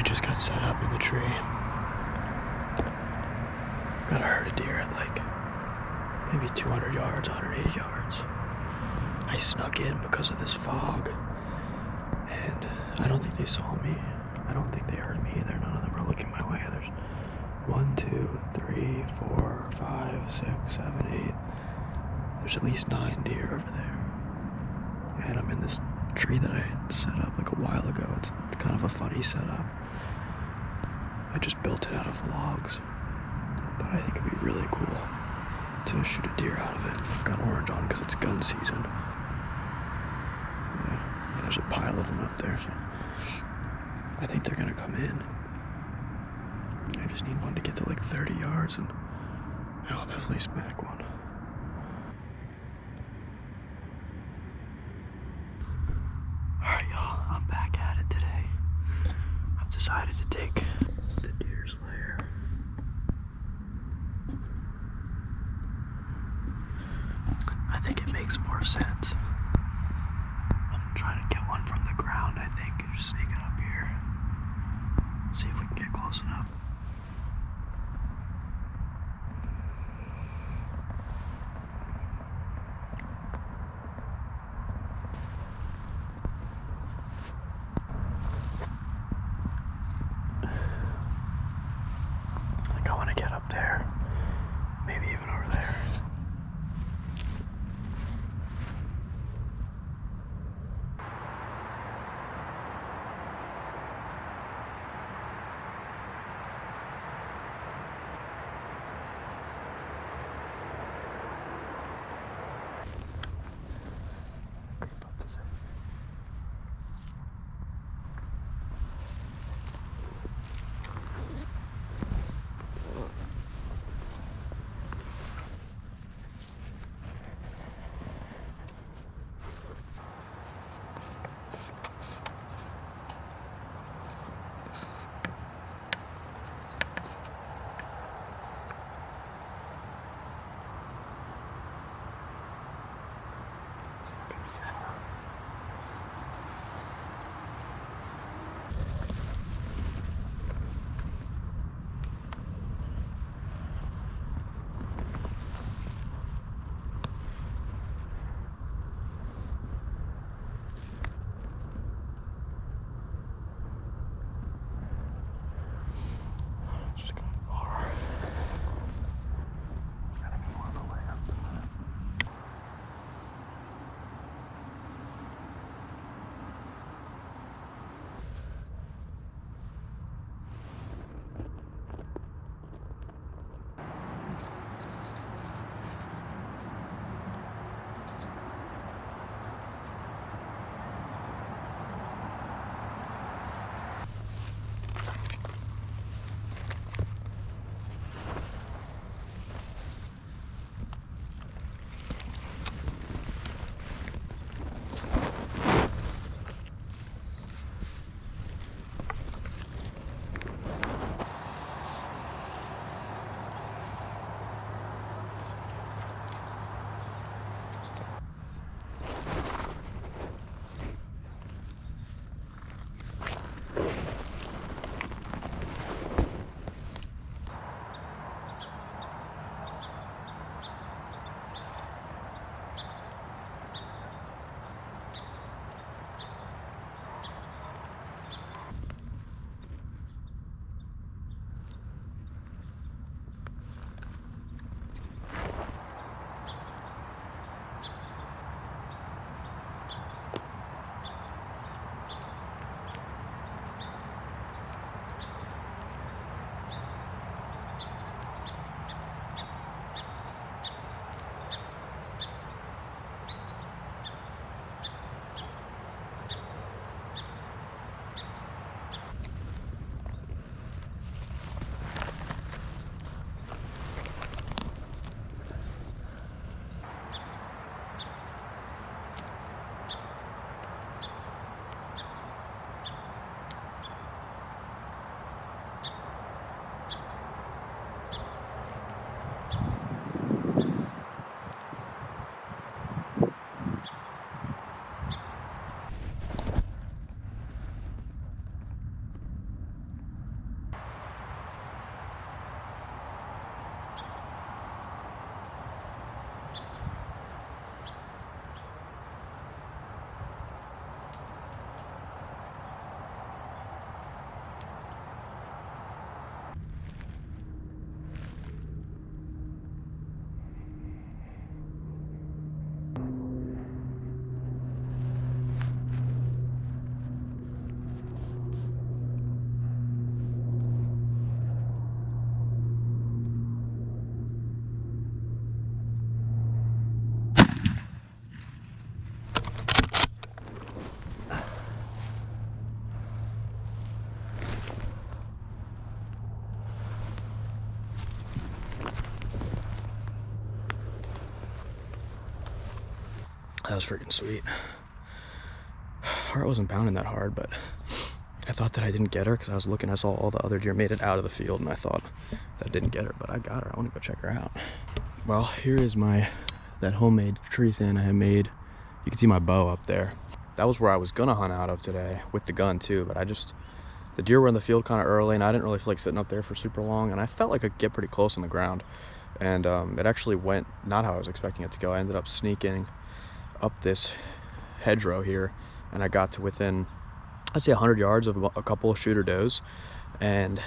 I just got set up in the tree. Gotta herd a deer at like maybe 200 yards, 180 yards. I snuck in because of this fog, and I don't think they saw me. I don't think they heard me either. None of them are looking my way. There's 1, 2, 3, 4, 5, 6, 7, 8. There's at least 9 deer over there. And I'm in this tree that I set up like a while ago. It's kind of a funny setup. I just built it out of logs. But I think it'd be really cool to shoot a deer out of it. I've got orange on because it's gun season. Yeah, there's a pile of them up there. I think they're gonna come in. I just need one to get to like 30 yards and I'll definitely smack one. Alright y'all, I'm back at it today. I've decided to take the deer slayer. I think it makes more sense. I'm trying to get one from the ground, I think, and just sneak it up here. See if we can get close enough. That was freaking sweet. Heart wasn't pounding that hard, but I thought that I didn't get her because I was looking. I saw all the other deer made it out of the field, and I thought that I didn't get her, but I got her. I want to go check her out. Well, here is that homemade tree stand I had made. You can see my bow up there. That was where I was gonna hunt out of today with the gun too, but the deer were in the field kind of early, and I didn't really feel like sitting up there for super long, and I felt like I could get pretty close on the ground, and it actually went not how I was expecting it to go. I ended up sneaking up this hedgerow here, and I got to within, I'd say 100 yards of a couple of shooter does, and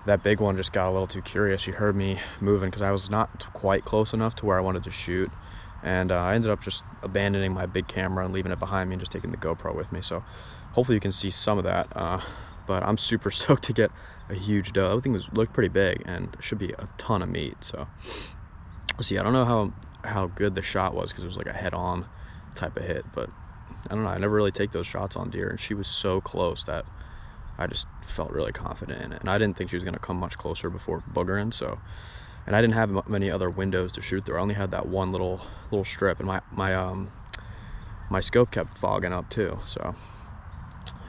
that big one just got a little too curious. She heard me moving because I was not quite close enough to where I wanted to shoot, and I ended up just abandoning my big camera and leaving it behind me and just taking the GoPro with me. So hopefully you can see some of that, but I'm super stoked to get a huge doe. Everything looked pretty big and should be a ton of meat. So we'll see. I don't know how good the shot was because it was like a head-on type of hit, but I don't know. I never really take those shots on deer, and she was so close that I just felt really confident in it, and I didn't think she was going to come much closer before boogering. So, and I didn't have many other windows to shoot through. I only had that one little strip, and my scope kept fogging up too. So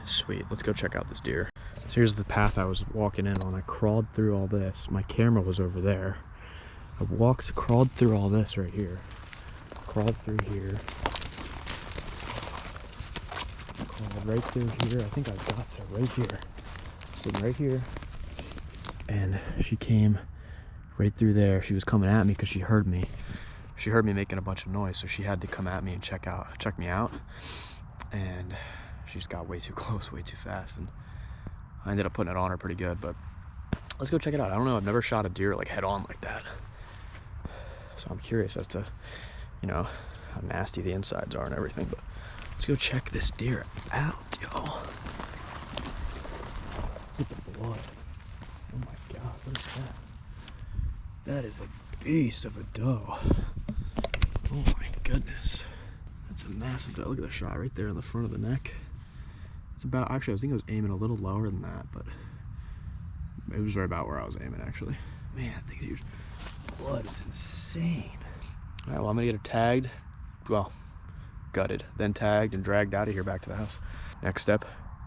sweet. Let's go check out this deer. So here's the path I was walking in on. I crawled through all this. My camera was over there. I crawled through all this right here. Crawled through here. Crawled right through here. I think I got to right here. Sitting right here. And she came right through there. She was coming at me because she heard me. She heard me making a bunch of noise, so she had to come at me and check me out. And she just got way too close, way too fast, and I ended up putting it on her pretty good. But let's go check it out. I don't know. I've never shot a deer like head on like that, so I'm curious as to, you know, how nasty the insides are and everything. But let's go check this deer out, y'all. Look at the blood. Oh my God, what is that? That is a beast of a doe. Oh my goodness. That's a massive doe. Look at the shot right there in the front of the neck. It's about, actually I think I was aiming a little lower than that, but it was right about where I was aiming actually. Man, that thing's huge. Blood is insane. All right, well I'm gonna get her tagged. Well, gutted, then tagged and dragged out of here back to the house. Next step,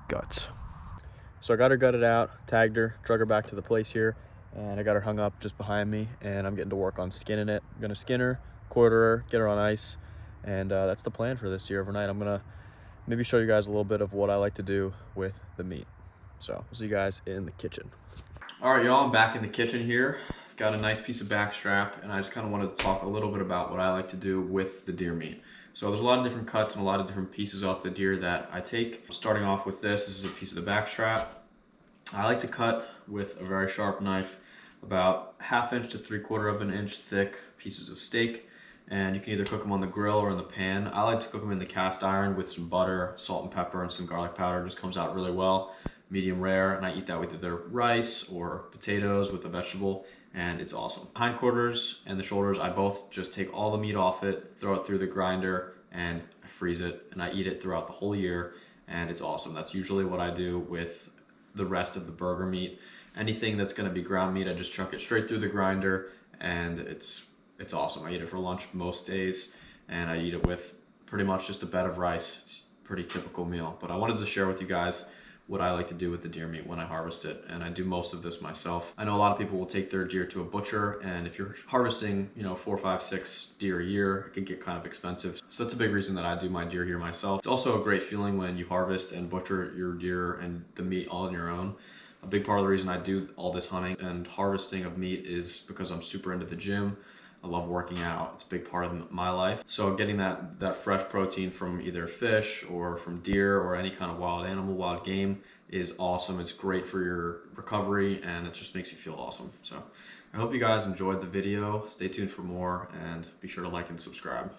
guts. So I got her gutted out, tagged her, drug her back to the place here, and I got her hung up just behind me, and I'm getting to work on skinning it. I'm gonna skin her, quarter her, get her on ice, and that's the plan for this deer overnight. I'm gonna maybe show you guys a little bit of what I like to do with the meat. So we'll see you guys in the kitchen. All right, y'all, I'm back in the kitchen here. I've got a nice piece of back strap, and I just kind of wanted to talk a little bit about what I like to do with the deer meat. So there's a lot of different cuts and a lot of different pieces off the deer that I take. Starting off with this is a piece of the back strap. I like to cut with a very sharp knife, about 1/2 inch to 3/4 of an inch thick pieces of steak. And you can either cook them on the grill or in the pan. I like to cook them in the cast iron with some butter, salt and pepper, and some garlic powder. It just comes out really well, medium rare, and I eat that with either rice or potatoes with a vegetable, and it's awesome. Hindquarters and the shoulders, I both just take all the meat off it, throw it through the grinder, and I freeze it, and I eat it throughout the whole year, and it's awesome. That's usually what I do with the rest of the burger meat. Anything that's gonna be ground meat, I just chuck it straight through the grinder, and it's awesome. I eat it for lunch most days, and I eat it with pretty much just a bed of rice. It's a pretty typical meal, but I wanted to share with you guys what I like to do with the deer meat when I harvest it, and I do most of this myself. I know a lot of people will take their deer to a butcher, and if you're harvesting, 4, 5, 6 deer a year, it can get kind of expensive. So that's a big reason that I do my deer here myself. It's also a great feeling when you harvest and butcher your deer and the meat all on your own. A big part of the reason I do all this hunting and harvesting of meat is because I'm super into the gym. I love working out. It's a big part of my life. So getting that fresh protein from either fish or from deer or any kind of wild animal, wild game is awesome. It's great for your recovery, and it just makes you feel awesome. So I hope you guys enjoyed the video. Stay tuned for more, and be sure to like and subscribe.